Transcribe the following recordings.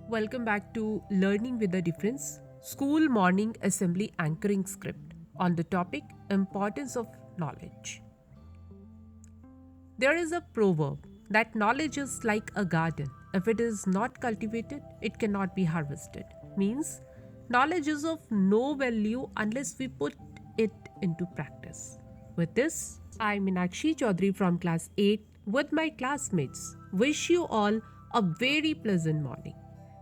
Welcome back to Learning with a Difference School Morning Assembly Anchoring Script on the topic Importance of Knowledge. There is a proverb that knowledge is like a garden. If it is not cultivated, it cannot be harvested. Means knowledge is of no value unless we put it into practice. With this, I am Meenakshi Chaudhary from class 8 with my classmates. Wish you all a very pleasant morning.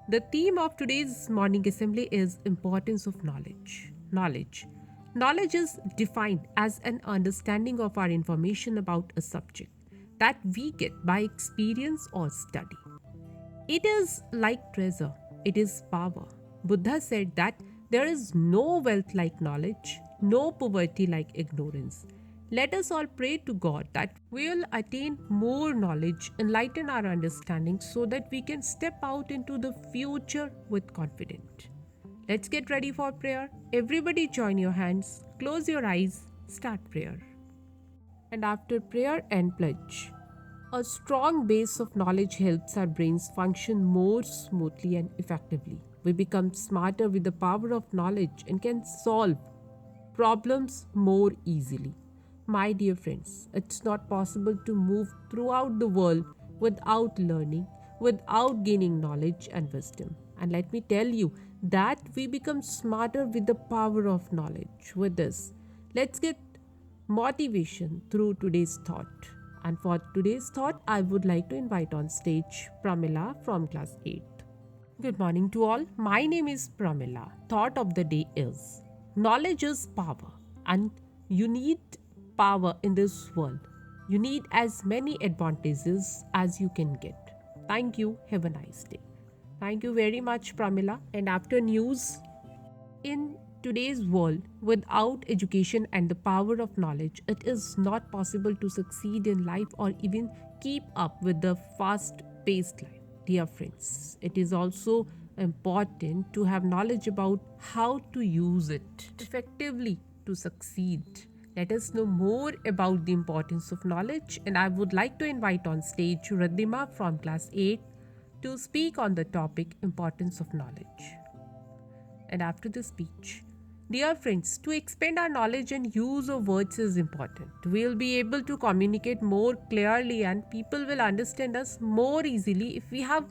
The theme of today's morning assembly is importance of knowledge. Knowledge is defined as an understanding of our information about a subject that we get by experience or study. It is like treasure, it is power. Buddha said that there is no wealth like knowledge, no poverty like ignorance. Let us all pray to God that we will attain more knowledge, enlighten our understanding so that we can step out into the future with confidence. Let's get ready for prayer. Everybody join your hands, close your eyes, start prayer. And after prayer and pledge, a strong base of knowledge helps our brains function more smoothly and effectively. We become smarter with the power of knowledge and can solve problems more easily. My dear friends, it's not possible to move throughout the world without learning, without gaining knowledge and wisdom. And let me tell you that we become smarter with the power of knowledge. With this, let's get motivation through today's thought. And for today's thought, I would like to invite on stage Pramila from class 8. Good morning to all. My name is Pramila. Thought of the day is knowledge is power, and you need power in this world. You need as many advantages as you can get. Thank you. Have a nice day. Thank you very much, Pramila. And after news, in today's world, without education and the power of knowledge, it is not possible to succeed in life or even keep up with the fast paced life. Dear friends, it is also important to have knowledge about how to use it effectively to succeed. Let us know more about the importance of knowledge, and I would like to invite on stage Radhima from class 8 to speak on the topic importance of knowledge. And after the speech, dear friends, to expand our knowledge and use of words is important. We'll be able to communicate more clearly and people will understand us more easily if we have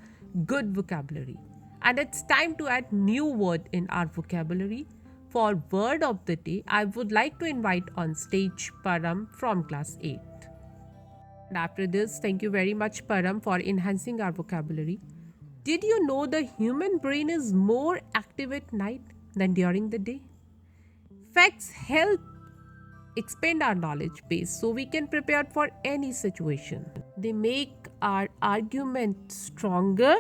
good vocabulary. And it's time to add new word in our vocabulary. For word of the day, I would like to invite on stage Param from class 8. And after this, thank you very much Param for enhancing our vocabulary. Did you know the human brain is more active at night than during the day? Facts help expand our knowledge base so we can prepare for any situation. They make our argument stronger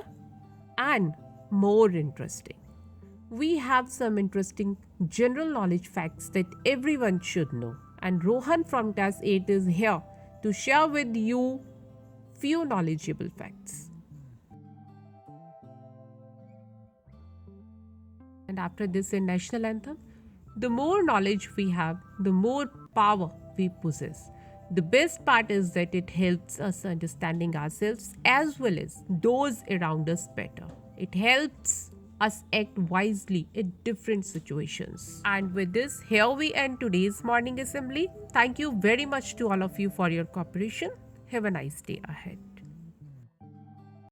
and more interesting. We have some interesting general knowledge facts that everyone should know. And Rohan from class 8 is here to share with you few knowledgeable facts. And after this, in national anthem, the more knowledge we have, the more power we possess. The best part is that it helps us understanding ourselves as well as those around us better. It helps us act wisely in different situations. And with this, here we end today's morning assembly. Thank you very much to all of you for your cooperation. Have a nice day ahead.